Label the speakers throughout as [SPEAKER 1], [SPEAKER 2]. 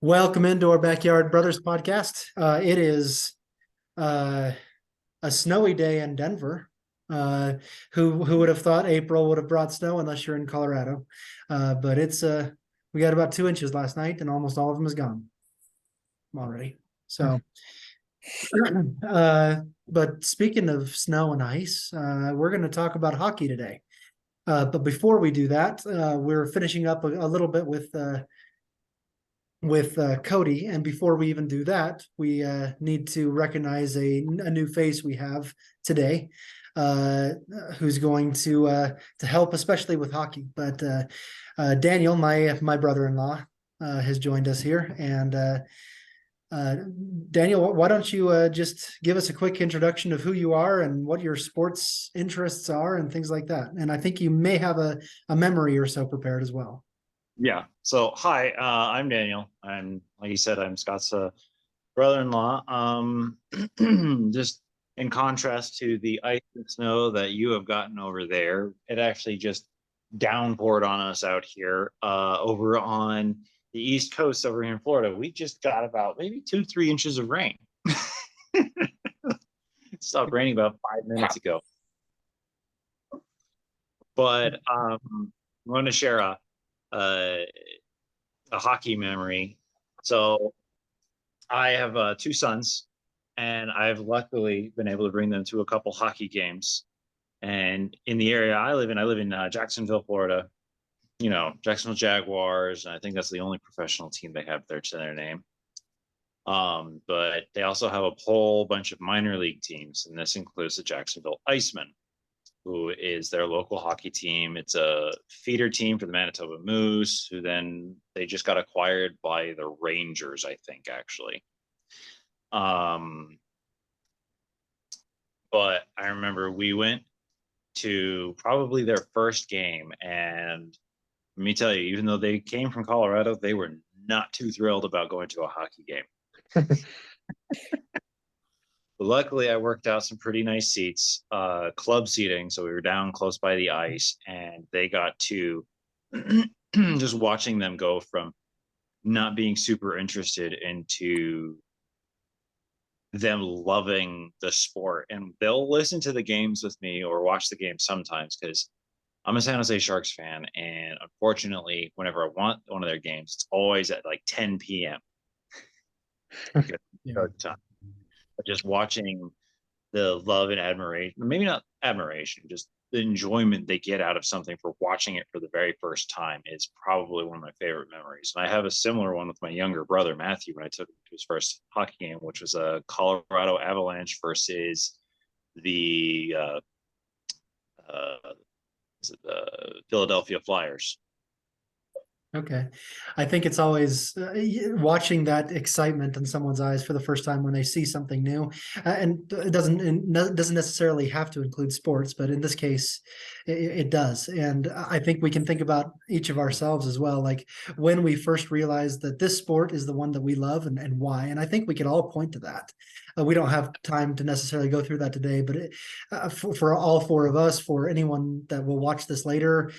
[SPEAKER 1] Welcome into our Backyard Brothers podcast. It is uh, a snowy day in Denver. Uh, who would have thought April would have brought snow unless you're in Colorado? But it's we got about 2 inches last night, and almost all of them is gone already. So, uh, but speaking of snow and ice, we're going to talk about hockey today. But before we do that, we're finishing up a little bit with Cody. And before we even do that, we need to recognize a new face we have today, uh, who's going to help, especially with hockey. But Daniel, my brother-in-law, has joined us here. And uh, Daniel, why don't you just give us a quick introduction of who you are and what your sports interests are and things like that. And I think you may have a memory or so prepared as well.
[SPEAKER 2] Yeah. So, hi, I'm Daniel. Like you said, I'm Scott's brother-in-law. Just in contrast to the ice and snow that you have gotten over there, it actually just downpoured on us out here. Over on the East Coast, over here in Florida, we just got about maybe 2-3 inches of rain. It stopped raining about 5 minutes ago. But I'm going to share a hockey memory. So I have two sons, and I've luckily been able to bring them to a couple hockey games. And in the area I live in Jacksonville, Florida. You know, Jacksonville Jaguars. And I think that's the only professional team they have there to their name. But they also have a whole bunch of minor league teams, and this includes the Jacksonville Icemen, who is their local hockey team. It's a feeder team for the Manitoba Moose, who then they just got acquired by the Rangers, I think, actually. But I remember we went to probably their first game, and let me tell you, even though they came from Colorado, they were not too thrilled about going to a hockey game. But luckily, I worked out some pretty nice seats, club seating. So we were down close by the ice, and they got to just watching them go from not being super interested into them loving the sport. And they'll listen to the games with me or watch the games sometimes because I'm a San Jose Sharks fan. And unfortunately, whenever I want one of their games, it's always at like 10 p.m.
[SPEAKER 1] Yeah.
[SPEAKER 2] Just watching the love and admiration, maybe not admiration, just the enjoyment they get out of something for watching it for the very first time is probably one of my favorite memories. And I have a similar one with my younger brother, Matthew, when I took him to his first hockey game, which was a Colorado Avalanche versus the uh, Philadelphia Flyers.
[SPEAKER 1] Okay. I think it's always watching that excitement in someone's eyes for the first time when they see something new. And it doesn't necessarily have to include sports, but in this case, it does. And I think we can think about each of ourselves as well, like when we first realized that this sport is the one that we love and why. And I think we can all point to that. We don't have time to necessarily go through that today, but for all four of us, for anyone that will watch this later,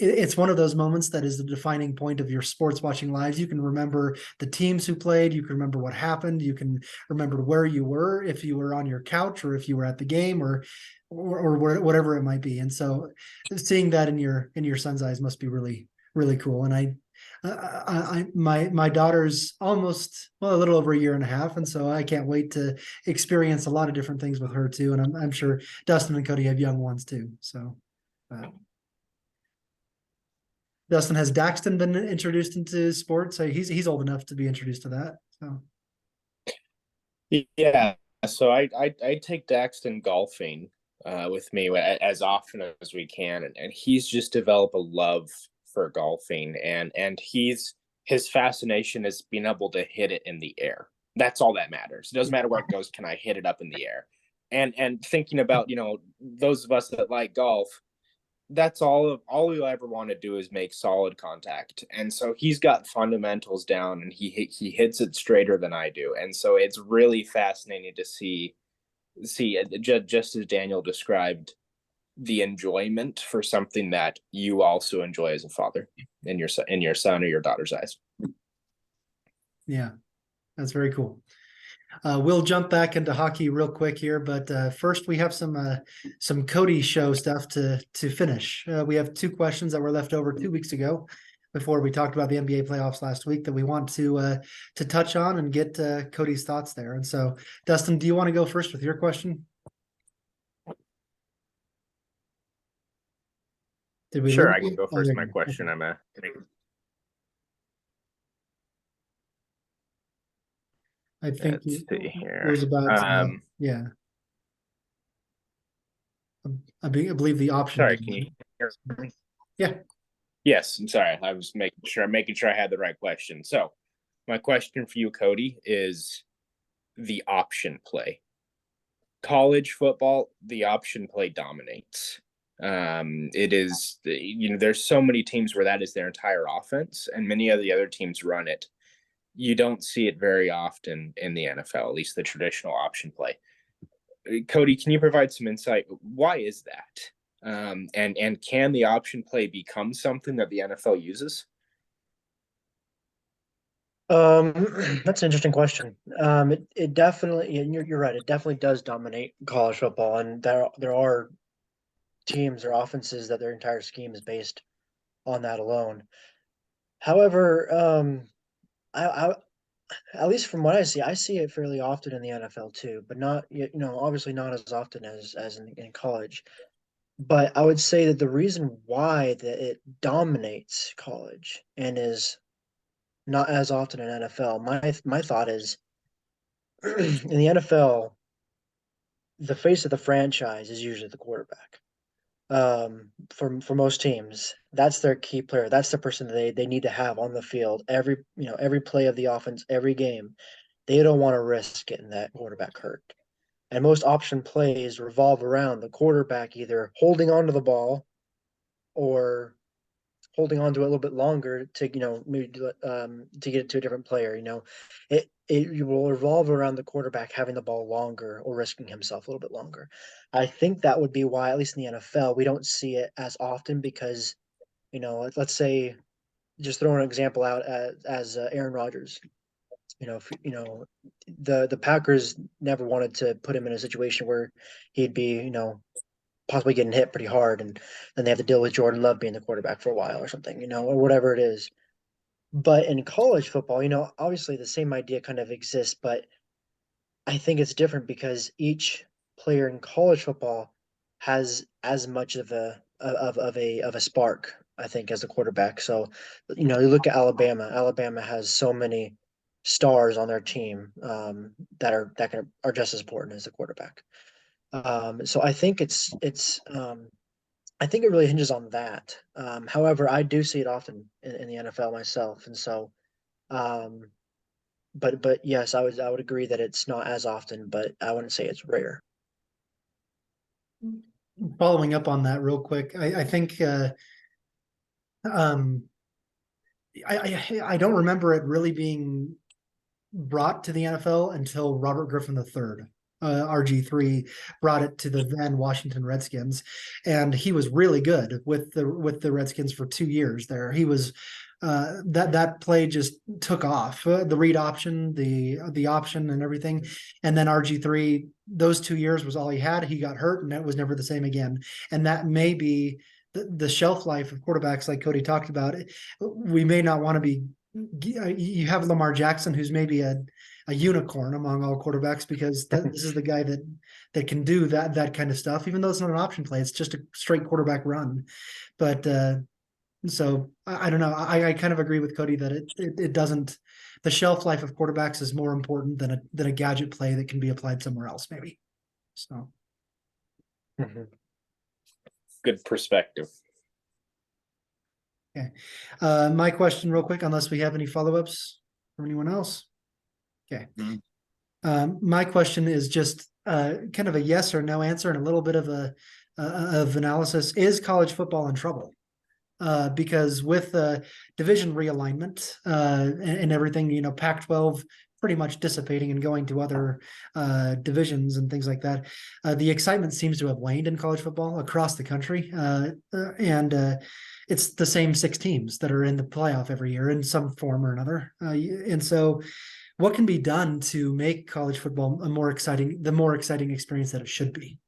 [SPEAKER 1] it's one of those moments that is the defining point of your sports watching lives. You can remember the teams who played, you can remember what happened, you can remember where you were, if you were on your couch or if you were at the game or whatever it might be. And so seeing that in your son's eyes must be really, really cool. And my daughter's almost, well, a little over a year and a half, and so I can't wait to experience a lot of different things with her too. And I'm sure Dustin and Cody have young ones too. So Dustin, has Daxton been introduced into sports? He's old enough to be introduced to that. So
[SPEAKER 3] Yeah, so I take Daxton golfing with me as often as we can, and he's just developed a love for golfing, and his fascination is being able to hit it in the air. That's all that matters. It doesn't matter where it goes. Can I hit it up in the air? And thinking about those of us that like golf, that's all we ever want to do is make solid contact. And so he's got fundamentals down, and he hits it straighter than I do. And so it's really fascinating to see just as Daniel described, the enjoyment for something that you also enjoy as a father in your son or your daughter's eyes.
[SPEAKER 1] Yeah, that's very cool. We'll jump back into hockey real quick here, but first we have some Cody show stuff to finish. We have two questions that were left over 2 weeks ago, before we talked about the NBA playoffs last week, that we want to touch on and get Cody's thoughts there. And so, Dustin, do you want to go first with your question? Did we
[SPEAKER 3] Sure,
[SPEAKER 1] lose
[SPEAKER 3] I can
[SPEAKER 1] you?
[SPEAKER 3] go
[SPEAKER 1] Oh,
[SPEAKER 3] first.
[SPEAKER 1] there
[SPEAKER 3] My
[SPEAKER 1] you go.
[SPEAKER 3] question.
[SPEAKER 1] Okay. I think
[SPEAKER 3] Let's see
[SPEAKER 1] it
[SPEAKER 3] here.
[SPEAKER 1] was about yeah. I believe the option.
[SPEAKER 3] Sorry, can you hear me?
[SPEAKER 1] Yeah.
[SPEAKER 3] Yes, I'm sorry. I was making sure I had the right question. So, my question for you, Cody, is the option play. College football, the option play dominates. It is, there's so many teams where that is their entire offense, and many of the other teams run it. You don't see it very often in the NFL, at least the traditional option play. Cody, can you provide some insight? Why is that? And can the option play become something that the NFL uses?
[SPEAKER 4] That's an interesting question. It definitely, and you're right. It definitely does dominate college football, and there are teams or offenses that their entire scheme is based on that alone. However, I at least from what I see it fairly often in the NFL too, but not obviously not as often as in college. But I would say that the reason why that it dominates college and is not as often in NFL, my thought is in the NFL, the face of the franchise is usually the quarterback. For most teams, that's their key player. That's the person they need to have on the field every play of the offense, every game. They don't want to risk getting that quarterback hurt. And most option plays revolve around the quarterback either holding onto the ball or holding on to it a little bit longer to maybe to get it to a different player. It will revolve around the quarterback having the ball longer or risking himself a little bit longer. I think that would be why, at least in the NFL, we don't see it as often because let's say, just throw an example out as Aaron Rodgers. The Packers never wanted to put him in a situation where he'd be possibly getting hit pretty hard, and then they have to deal with Jordan Love being the quarterback for a while or something, or whatever it is. But in college football, obviously the same idea kind of exists, but I think it's different because each player in college football has as much of a spark, I think, as the quarterback. So, you look at Alabama. Alabama has so many stars on their team that are just as important as the quarterback. So I think I think it really hinges on that. However, I do see it often in the NFL myself, and so, um, but yes, I would agree that it's not as often, but I wouldn't say it's rare.
[SPEAKER 1] Following up on that real quick, I think um, I don't remember it really being brought to the NFL until Robert Griffin III. RG3 brought it to the then Washington Redskins, and he was really good with the Redskins for 2 years there. He was that play just took off. The read option, the option, and everything, and then RG3. Those 2 years was all he had. He got hurt, and that was never the same again. And that may be the shelf life of quarterbacks, like Cody talked about. We may not want to be. You have Lamar Jackson, who's maybe a unicorn among all quarterbacks because this is the guy that can do that kind of stuff. Even though it's not an option play, it's just a straight quarterback run. But so I don't know. I kind of agree with Cody that it doesn't. The shelf life of quarterbacks is more important than a gadget play that can be applied somewhere else, maybe. So,
[SPEAKER 3] Good perspective.
[SPEAKER 1] okay. My question, real quick, unless we have any follow-ups from anyone else. Okay. My question is just kind of a yes or no answer and a little bit of of analysis. Is college football in trouble? Because with division realignment and everything, Pac-12 pretty much dissipating and going to other divisions and things like that, the excitement seems to have waned in college football across the country. And it's the same 6 teams that are in the playoff every year in some form or another. And so what can be done to make college football the more exciting experience that it should be?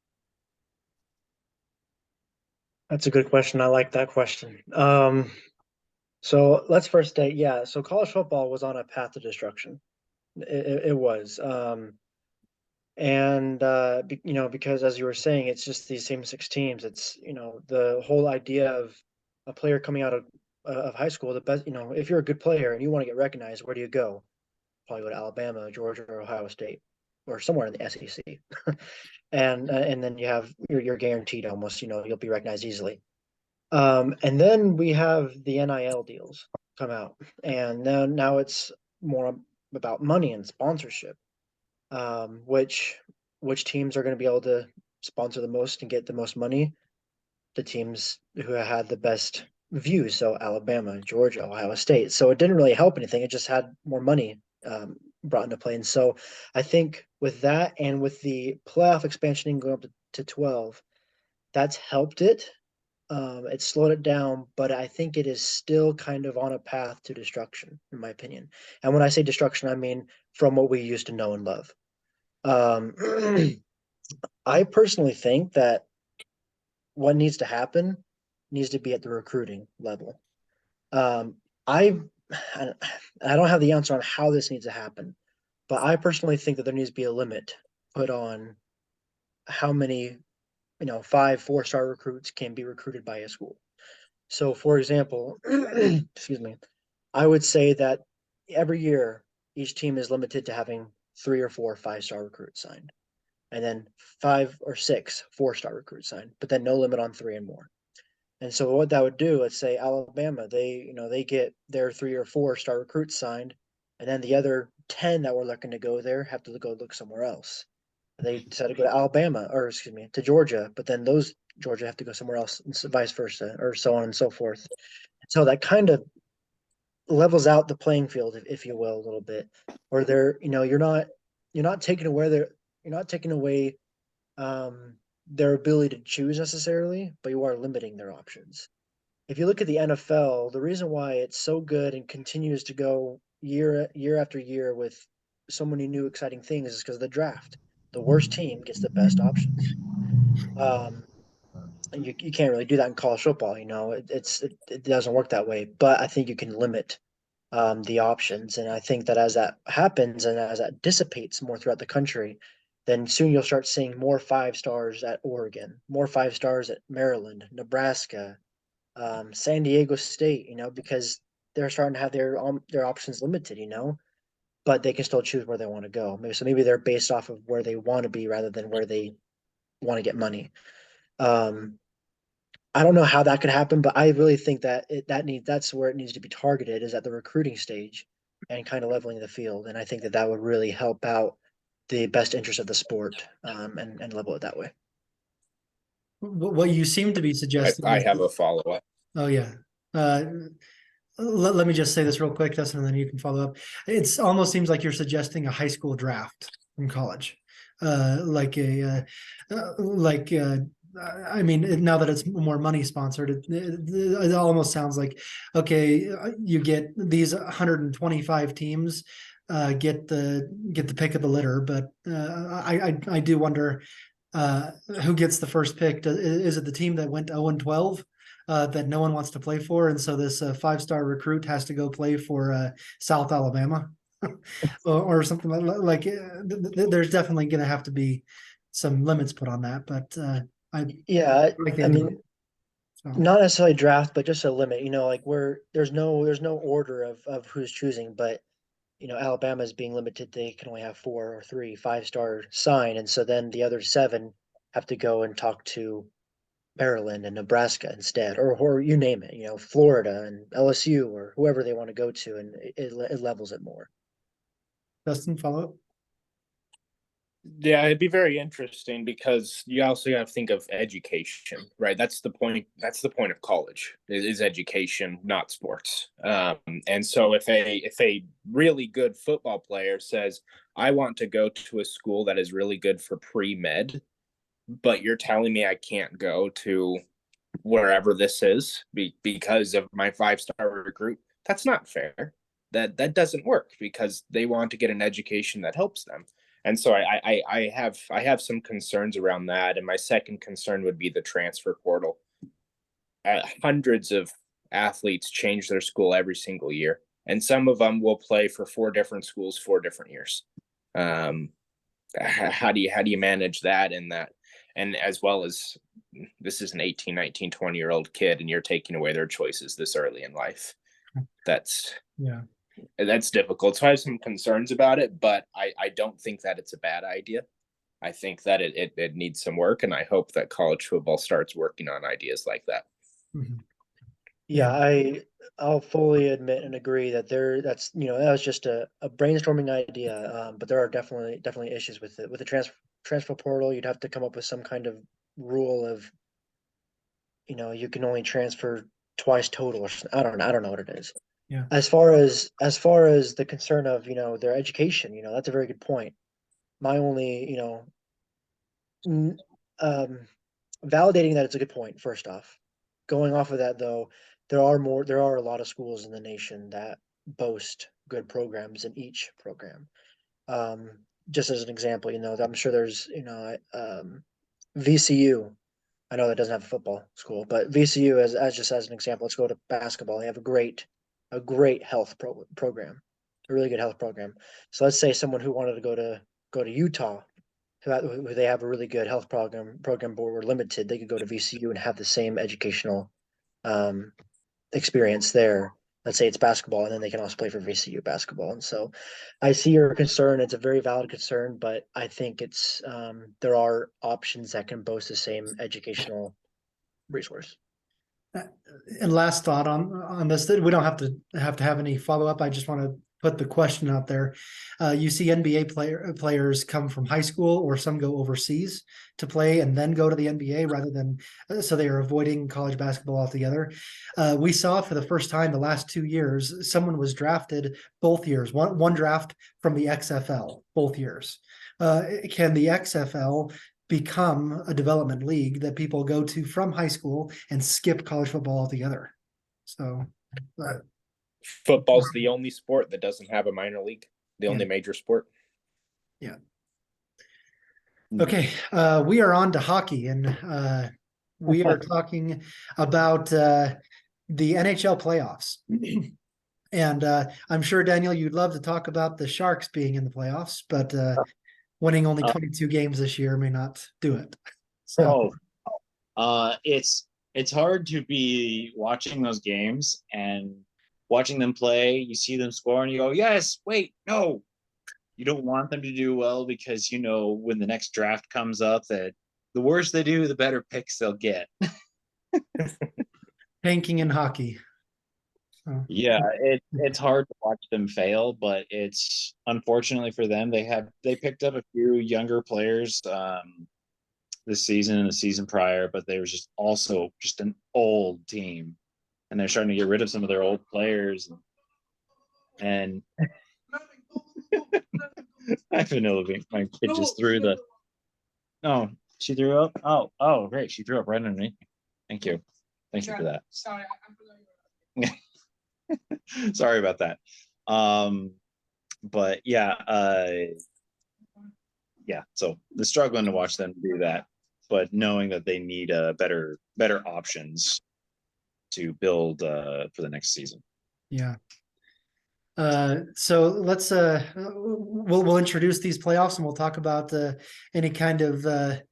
[SPEAKER 4] That's a good question. I like that question. So let's first state, yeah. So college football was on a path to destruction. It was, because as you were saying, it's just these same 6 teams. It's the whole idea of a player coming out of high school. The best, if you're a good player and you want to get recognized, where do you go? Probably go to Alabama, Georgia, or Ohio State, or somewhere in the SEC. And then you're guaranteed almost, you'll be recognized easily. And then we have the NIL deals come out, and now it's more about money and sponsorship. Which teams are going to be able to sponsor the most and get the most money? The teams who had the best views, so Alabama, Georgia, Ohio State. So it didn't really help anything. It just had more money brought into play. And so I think with that and with the playoff expansion going up to 12, that's helped it. It slowed it down, but I think it is still kind of on a path to destruction, in my opinion. And when I say destruction, I mean from what we used to know and love. I personally think that what needs to happen needs to be at the recruiting level. I don't have the answer on how this needs to happen, but I personally think that there needs to be a limit put on how many 5 4-star recruits can be recruited by a school. So, for example, excuse me, I would say that every year each team is limited to having 3 or 4 5-star recruits signed, and then 5 or 6 4-star recruits signed, but then no limit on 3 and more. And so what that would do, let's say Alabama, they get their 3 or 4-star recruits signed, and then the other 10 that were looking to go there have to go look somewhere else. They decided to go to Alabama, or excuse me, to Georgia, but then those Georgia have to go somewhere else, and so vice versa, or so on and so forth. So that kind of levels out the playing field, if you will, a little bit, where you're not taking away their ability to choose necessarily, but you are limiting their options. If you look at the NFL, the reason why it's so good and continues to go year after year with so many new exciting things is because of the draft. The worst team gets the best options. And you can't really do that in college football. It doesn't work that way. But I think you can limit the options, and I think that as that happens and as that dissipates more throughout the country, then soon you'll start seeing more 5-stars at Oregon, more 5-stars at Maryland, Nebraska, San Diego State. Because they're starting to have their options limited. But they can still choose where they want to go. Maybe they're based off of where they want to be rather than where they want to get money. I don't know how that could happen, but I really think that that's where it needs to be targeted, is at the recruiting stage and kind of leveling the field. And I think that would really help out the best interest of the sport, and level it that way.
[SPEAKER 1] What you seem to be suggesting.
[SPEAKER 3] I have a follow-up.
[SPEAKER 1] Oh yeah. Let me just say this real quick, Dustin, and then you can follow up. It almost seems like you're suggesting a high school draft from college, I mean, now that it's more money sponsored, it almost sounds like, okay, you get these 125 teams, get the pick of the litter, but I do wonder who gets the first pick. Is it the team that went 0-12? That no one wants to play for, and so this 5-star recruit has to go play for South Alabama or something like. There's definitely going to have to be some limits put on that, but I mean, so.
[SPEAKER 4] Not necessarily draft, but just a limit. Like where there's no order of who's choosing, but Alabama is being limited. They can only have 4 or 3 5-star sign, and so then the other 7 have to go and talk to Maryland and Nebraska instead, or you name it, Florida and LSU or whoever they want to go to, and it levels it more.
[SPEAKER 1] Dustin, follow up.
[SPEAKER 3] Yeah, it'd be very interesting because you also got to think of education, right? That's the point. That's the point of college is education, not sports. And so if a really good football player says, "I want to go to a school that is really good for pre-med," but you're telling me I can't go to wherever this is because of my 5-star recruit, that's not fair. That doesn't work because they want to get an education that helps them. And so I have some concerns around that. And my second concern would be the transfer portal. Hundreds of athletes change their school every single year, and some of them will play for 4 different schools 4 different years. How do you manage that and that? And as well as this is an 18, 19, 20-year-old kid, and you're taking away their choices this early in life. That's difficult. So I have some concerns about it, but I don't think that it's a bad idea. I think that it needs some work, and I hope that college football starts working on ideas like that.
[SPEAKER 1] Mhm.
[SPEAKER 4] Yeah, I'll fully admit and agree that that was just a brainstorming idea. But there are definitely issues with it. With the transfer portal, you'd have to come up with some kind of rule of, you can only transfer twice total or something. I don't know what it is.
[SPEAKER 1] Yeah.
[SPEAKER 4] As far as the concern of, their education, that's a very good point. My only, validating that it's a good point, first off. Going off of that though, there are a lot of schools in the nation that boast good programs in each program. Just as an example, I'm sure there's, VCU. I know that doesn't have a football school, but VCU as just as an example, let's go to basketball. They have a great health program, a really good health program. So let's say someone who wanted to go to Utah, who they have a really good health program, but were limited, they could go to VCU and have the same educational experience there. Let's say it's basketball, and then they can also play for VCU basketball. And so, I see your concern. It's a very valid concern, but I think it's there are options that can boast the same educational resource.
[SPEAKER 1] And last thought on this, that we don't have to have any follow up. I just want to put the question out there. You see NBA players come from high school, or some go overseas to play and then go to the NBA rather than so they are avoiding college basketball altogether. We saw for the first time the last 2 years, someone was drafted both years. One draft from the XFL both years. Can the XFL become a development league that people go to from high school and skip college football altogether? So
[SPEAKER 3] Football's the only sport that doesn't have a minor league, the only major sport.
[SPEAKER 1] Yeah. Okay, we are on to hockey, and we are talking about the NHL playoffs. And I'm sure, Daniel, you'd love to talk about the Sharks being in the playoffs, but winning only 22 games this year may not do it. So,
[SPEAKER 2] it's hard to be watching those games and watching them play. You see them score and you go, yes, wait, no. You don't want them to do well because when the next draft comes up that the worse they do, the better picks they'll get.
[SPEAKER 1] tanking in hockey.
[SPEAKER 2] Yeah, it's hard to watch them fail, but it's unfortunately for them. They picked up a few younger players this season and the season prior, but they were just an old team, and they're starting to get rid of some of their old players. And I vanilla bean. My kid just threw the. Oh, she threw up. Oh, great! She threw up right underneath me. Thank you for that.
[SPEAKER 5] Sorry,
[SPEAKER 2] Sorry about that. But yeah, so the struggling to watch them do that, but knowing that they need better options to build for the next season.
[SPEAKER 1] Yeah. So let's we'll introduce these playoffs, and we'll talk about any kind of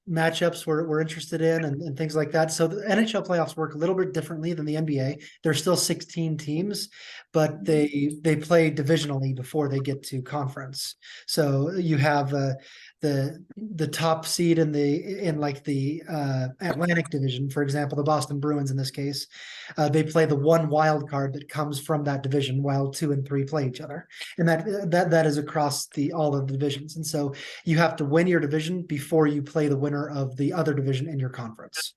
[SPEAKER 1] matchups we're interested in and things like that. So the NHL playoffs work a little bit differently than the NBA. There's still 16 teams, but they play divisionally before they get to conference. So you have the the top seed in like the Atlantic Division, for example, the Boston Bruins in this case, they play the one wild card that comes from that division, while 2 and 3 play each other, and that is across all of the divisions. And so you have to win your division before you play the winner of the other division in your conference.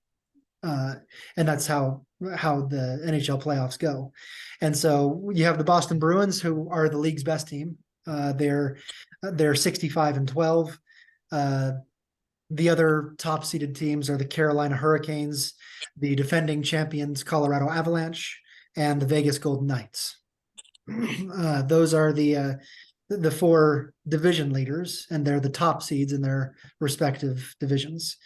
[SPEAKER 1] And that's how the NHL playoffs go. And so you have the Boston Bruins, who are the league's best team. They're 65-12. The other top seeded teams are the Carolina Hurricanes, the defending champions Colorado Avalanche, and the Vegas Golden Knights. Those are the 4 division leaders, and they're the top seeds in their respective divisions.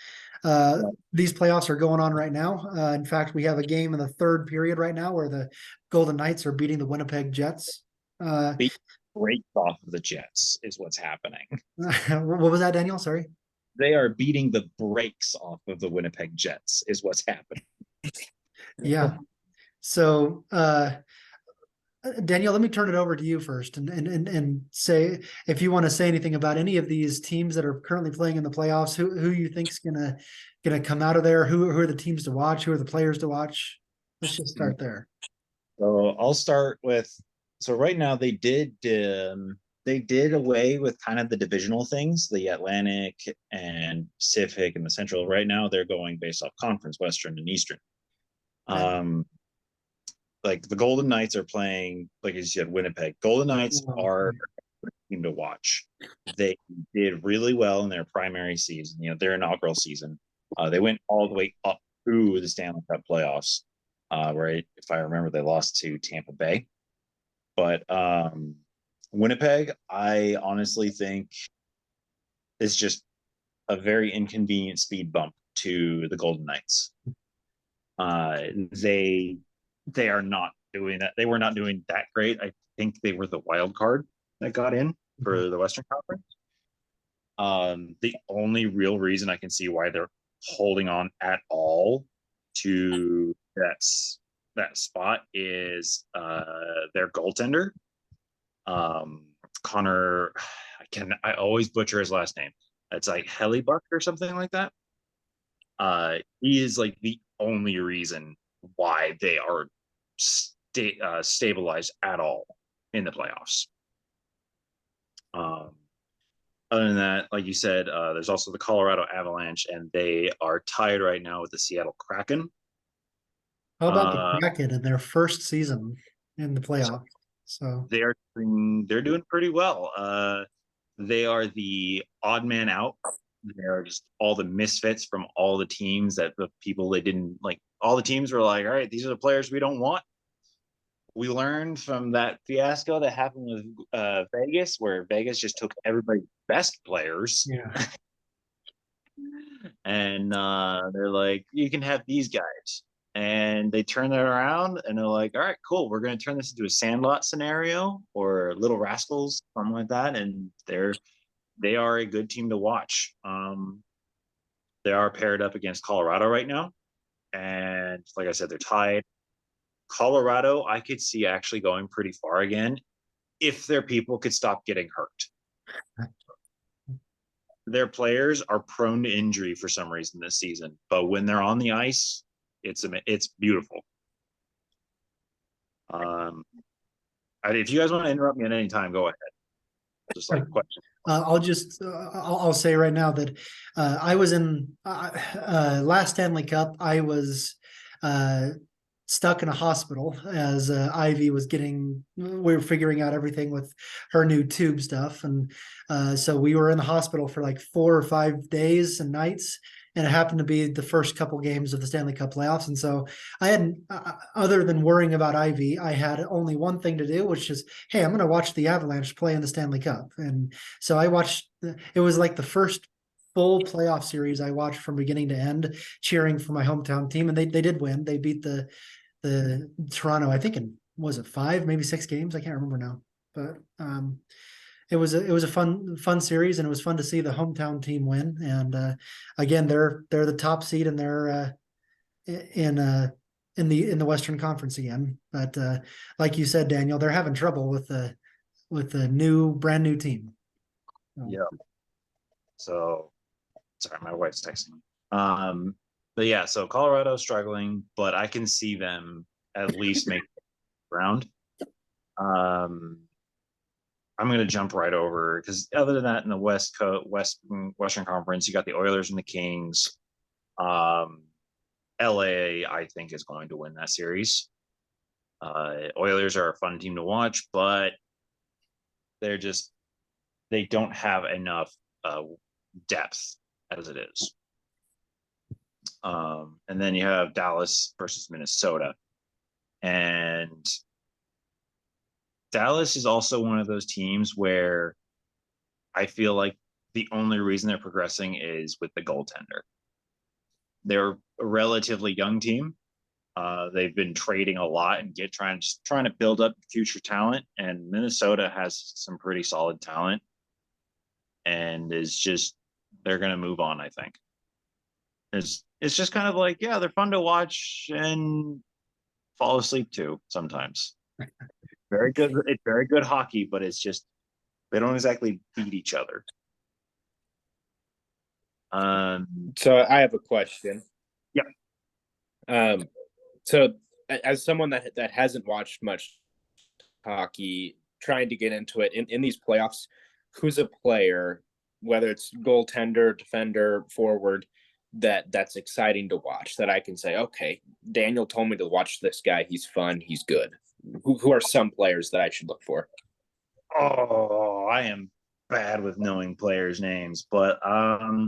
[SPEAKER 1] These playoffs are going on right now. In fact, we have a game in the 3rd period right now where the Golden Knights are beating the Winnipeg Jets.
[SPEAKER 2] Breaks off of the Jets is what's happening.
[SPEAKER 1] What was that, Daniel? Sorry.
[SPEAKER 2] They are beating the brakes off of the Winnipeg Jets is what's happening.
[SPEAKER 1] Yeah. So, Daniel, let me turn it over to you first and say if you want to say anything about any of these teams that are currently playing in the playoffs, who you think's gonna come out of there, who are the teams to watch, who are the players to watch. Let's just start there.
[SPEAKER 2] So I'll start with, so right now they did away with kind of the divisional things, the Atlantic and Pacific and the Central. Right now they're going based off conference, Western and Eastern. Like the Golden Knights are playing, like you said, Winnipeg. Golden Knights are a team to watch. They did really well in their primary season, their inaugural season. They went all the way up through the Stanley Cup playoffs, right? If I remember, they lost to Tampa Bay. But Winnipeg, I honestly think is just a very inconvenient speed bump to the Golden Knights. They are not doing that. They were not doing that great. I think they were the wild card that got in for the Western Conference. The only real reason I can see why they're holding on at all to that spot is their goaltender. Connor, I always butcher his last name. It's like Hellebuck or something like that. He is like the only reason why they are stabilized at all in the playoffs. Other than that, like you said, there's also the Colorado Avalanche, and they are tied right now with the Seattle Kraken.
[SPEAKER 1] How about the Kraken in their first season in the playoffs? So
[SPEAKER 2] they're doing pretty well. They are the odd man out. They're just all the misfits from all the teams that the people they didn't like. All the teams were like, all right, these are the players we don't want. We learned from that fiasco that happened with Vegas, where Vegas just took everybody's best players.
[SPEAKER 1] Yeah.
[SPEAKER 2] And they're like, you can have these guys. And they turn that around and they're like, all right, cool. We're going to turn this into a Sandlot scenario or Little Rascals, something like that. And they are a good team to watch. They are paired up against Colorado right now. And like I said, they're tied. Colorado, I could see actually going pretty far again if their people could stop getting hurt. Their players are prone to injury for some reason this season, but when they're on the ice, it's beautiful. If you guys want to interrupt me at any time, go ahead. Just like a question.
[SPEAKER 1] I'll say right now that I was in last Stanley Cup. I was stuck in a hospital as Ivy was we were figuring out everything with her new tube stuff. And so we were in the hospital for like 4 or 5 days and nights. And it happened to be the first couple games of the Stanley Cup playoffs. And so I hadn't, other than worrying about Ivy, I had only one thing to do, which is, hey, I'm going to watch the Avalanche play in the Stanley Cup. And so I watched, it was like the first full playoff series I watched from beginning to end, cheering for my hometown team. And they did win. They beat the Toronto, I think was it 5, maybe 6 games? I can't remember now. But it was a fun series, and it was fun to see the hometown team win. And again, they're the top seed, and they're in the Western Conference again. But like you said, Daniel, they're having trouble with the brand new team.
[SPEAKER 2] Yeah. So sorry, my wife's texting me. But yeah, so Colorado struggling, but I can see them at least make round. I'm going to jump right over because other than that, in the Western Conference, you got the Oilers and the Kings. LA, I think, is going to win that series. Oilers are a fun team to watch, but they don't have enough depth as it is. And then you have Dallas versus Minnesota. And Dallas is also one of those teams where I feel like the only reason they're progressing is with the goaltender. They're a relatively young team. They've been trading a lot and trying to build up future talent. And Minnesota has some pretty solid talent, and they're going to move on. I think it's just kind of like, yeah, they're fun to watch and fall asleep to sometimes. Very good. It's very good hockey, but it's just they don't exactly beat each other.
[SPEAKER 3] So I have a question.
[SPEAKER 2] Yeah.
[SPEAKER 3] So as someone that hasn't watched much hockey, trying to get into it in these playoffs, who's a player, whether it's goaltender, defender, forward, that's exciting to watch, that I can say, okay, Daniel told me to watch this guy. He's fun. He's good. Who are some players that I should look for?
[SPEAKER 2] Oh, I am bad with knowing players' names, but I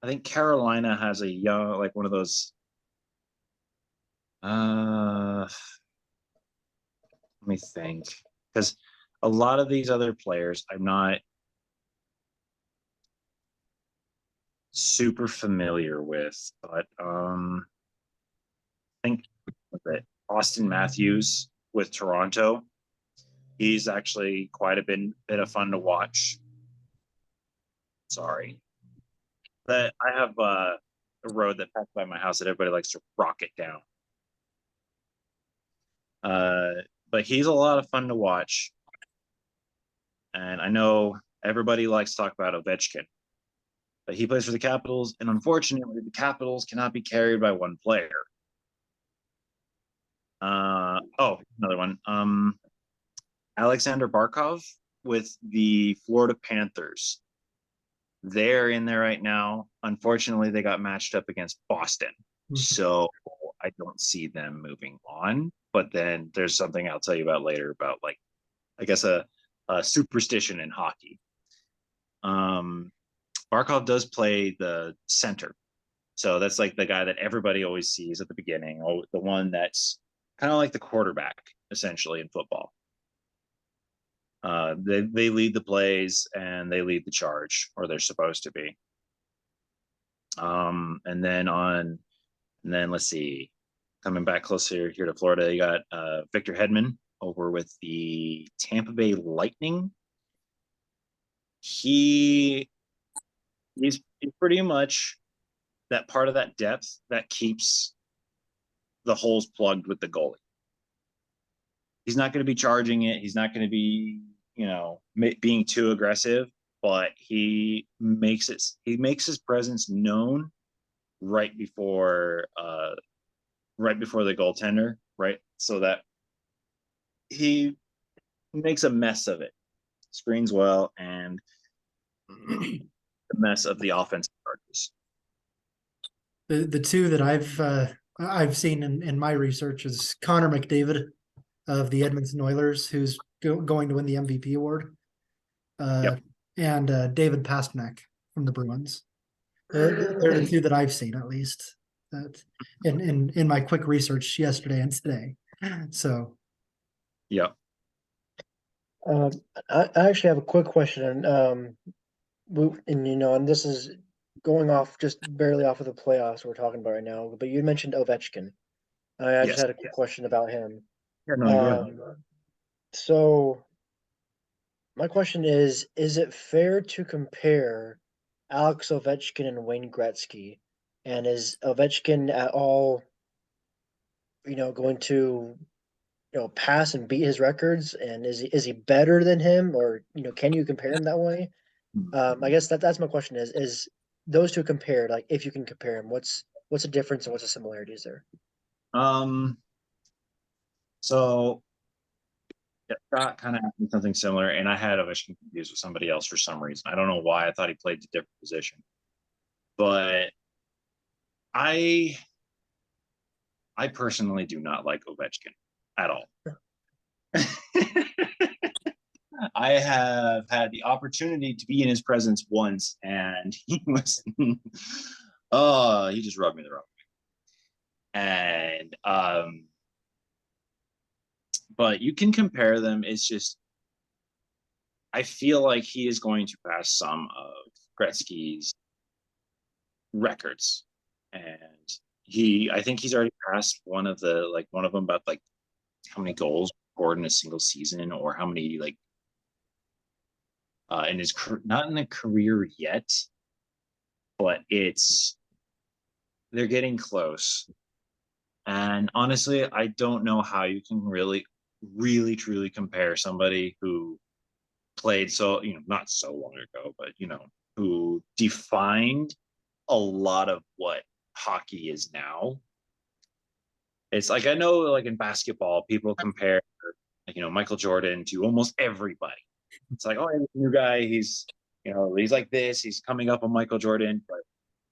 [SPEAKER 2] think Carolina has a young, like one of those. Let me think, because a lot of these other players I'm not super familiar with, but I think that Austin Matthews with Toronto, he's actually quite a bit of fun to watch. Sorry, that I have a road that passes by my house that everybody likes to rocket down. But he's a lot of fun to watch, and I know everybody likes to talk about Ovechkin, but he plays for the Capitals, and unfortunately, the Capitals cannot be carried by one player. Another one. Alexander Barkov with the Florida Panthers. They're in there right now. Unfortunately, they got matched up against Boston. So I don't see them moving on. But then there's something I'll tell you about later about, like, I guess a superstition in hockey. Barkov does play the center. So that's like the guy that everybody always sees at the beginning, or the one that's kind of like the quarterback, essentially, in football. They lead the plays and they lead the charge, or they're supposed to be. And then let's see, coming back closer here to Florida, you got Victor Hedman over with the Tampa Bay Lightning. He's pretty much that part of that depth that keeps the holes plugged with the goalie. He's not going to be charging it. He's not going to be, being too aggressive, but he makes his presence known right before the goaltender, right? So that he makes a mess of it, screens well, and the mess of the offensive charges.
[SPEAKER 1] The two that I've seen in my research is Connor McDavid of the Edmonton Oilers, who's going to win the MVP award, and David Pastrnak from the Bruins. They're the two that I've seen, at least, that in my quick research yesterday and today. So,
[SPEAKER 2] yeah.
[SPEAKER 4] I actually have a quick question, and this is going off just barely off of the playoffs we're talking about right now. But you mentioned Ovechkin. I just had a quick question about him.
[SPEAKER 2] Yeah, no,
[SPEAKER 4] so my question is it fair to compare Alex Ovechkin and Wayne Gretzky? And is Ovechkin at all, going to pass and beat his records? And is he better than him, or can you compare him that way? I guess that's my question is those two compared, like if you can compare them, what's the difference and what's the similarities there?
[SPEAKER 2] So yeah, Scott kind of asked me something similar, and I had Ovechkin confused with somebody else for some reason. I don't know why. I thought he played a different position, but I I personally do not like Ovechkin at all. I have had the opportunity to be in his presence once, and he was, oh, he just rubbed me the wrong way. And, but you can compare them. It's just, I feel like he is going to pass some of Gretzky's records. And I think he's already passed one of them about like how many goals scored in a single season, or how many like in his not in the career yet, but they're getting close. And honestly, I don't know how you can really, really, truly compare somebody who played not so long ago, but who defined a lot of what hockey is now. It's like, I know, like in basketball, people compare Michael Jordan to almost everybody. It's like, oh, he's a new guy. He's like this. He's coming up on Michael Jordan. But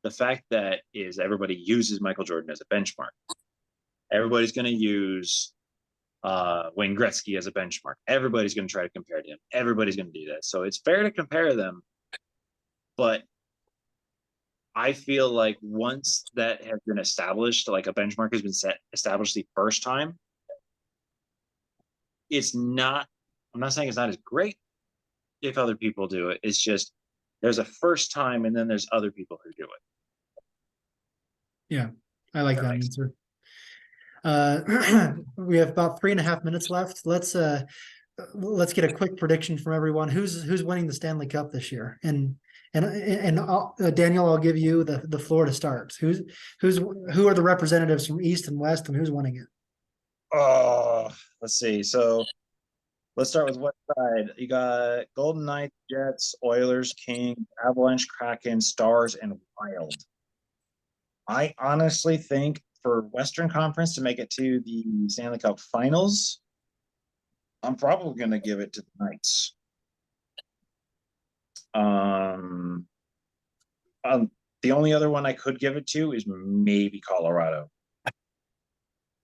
[SPEAKER 2] the fact that is everybody uses Michael Jordan as a benchmark. Everybody's going to use Wayne Gretzky as a benchmark. Everybody's going to try to compare to him. Everybody's going to do that. So it's fair to compare them. But I feel like once that has been established, like a benchmark has been established the first time, I'm not saying it's not as great if other people do it. It's just there's a first time, and then there's other people who do it.
[SPEAKER 1] Yeah, I like that answer. We have about 3.5 minutes left. Let's get a quick prediction from everyone. Who's winning the Stanley Cup this year? And Daniel, I'll give you the floor to start. Who are the representatives from East and West, and who's winning it?
[SPEAKER 2] Oh, let's see. So let's start with West Side. You got Golden Knights, Jets, Oilers, Kings, Avalanche, Kraken, Stars, and Wild. I honestly think for Western Conference to make it to the Stanley Cup Finals, I'm probably going to give it to the Knights. The only other one I could give it to is maybe Colorado,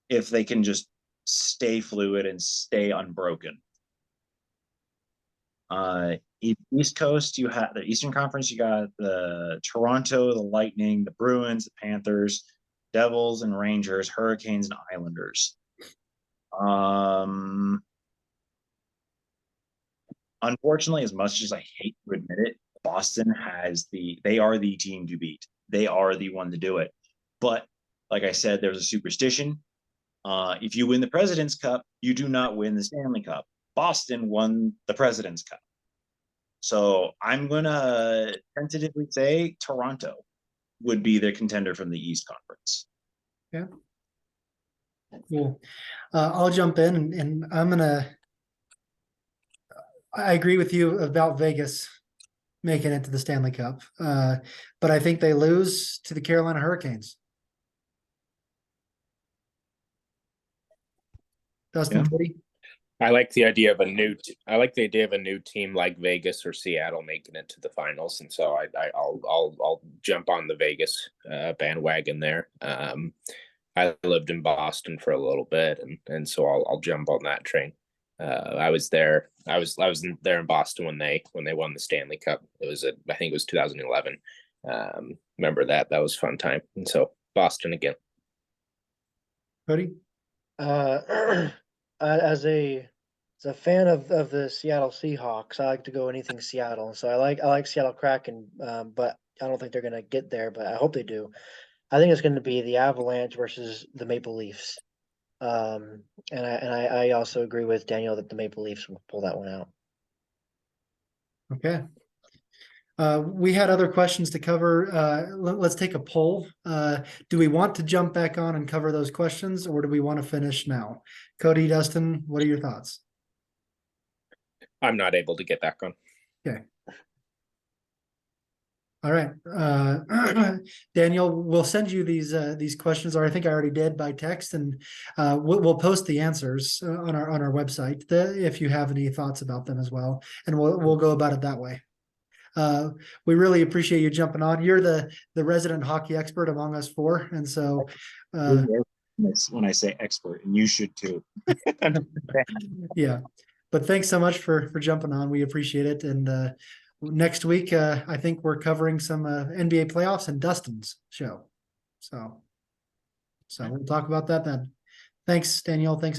[SPEAKER 2] if they can just stay fluid and stay unbroken. East Coast, you have the Eastern Conference. You got the Toronto, the Lightning, the Bruins, the Panthers, Devils, and Rangers, Hurricanes, and Islanders. Unfortunately, as much as I hate to admit it, Boston they are the team to beat. They are the one to do it. But like I said, there's a superstition. If you win the President's Cup, you do not win the Stanley Cup. Boston won the President's Cup. So I'm going to tentatively say Toronto would be the contender from the East Conference.
[SPEAKER 1] Yeah. Cool. I'll jump in and I agree with you about Vegas making it to the Stanley Cup. But I think they lose to the Carolina Hurricanes. Dustin, Cody?
[SPEAKER 3] I like the idea of a new team like Vegas or Seattle making it to the finals, and so I'll jump on the Vegas bandwagon there. I lived in Boston for a little bit, and so I'll jump on that train. I was there. I was there in Boston when they won the Stanley Cup. I think it was 2011. Remember that was a fun time, and so Boston again.
[SPEAKER 1] Cody?
[SPEAKER 4] As a fan of the Seattle Seahawks, I like to go anything Seattle. So I like Seattle Kraken, but I don't think they're going to get there. But I hope they do. I think it's going to be the Avalanche versus the Maple Leafs. And I also agree with Daniel that the Maple Leafs will pull that one out.
[SPEAKER 1] Okay. We had other questions to cover. Let's take a poll. Do we want to jump back on and cover those questions, or do we want to finish now? Cody, Dustin, what are your thoughts?
[SPEAKER 3] I'm not able to get back on.
[SPEAKER 1] Okay. All right. Daniel, we'll send you these questions, or I think I already did, by text, and we'll post the answers on our website if you have any thoughts about them as well, and we'll go about it that way. We really appreciate you jumping on. You're the resident hockey expert among us four, and so
[SPEAKER 2] when I say expert, and you should too.
[SPEAKER 1] yeah. But thanks so much for jumping on. We appreciate it. And next week, I think we're covering some NBA playoffs and Dustin's show. So we'll talk about that then. Thanks, Daniel. Thanks.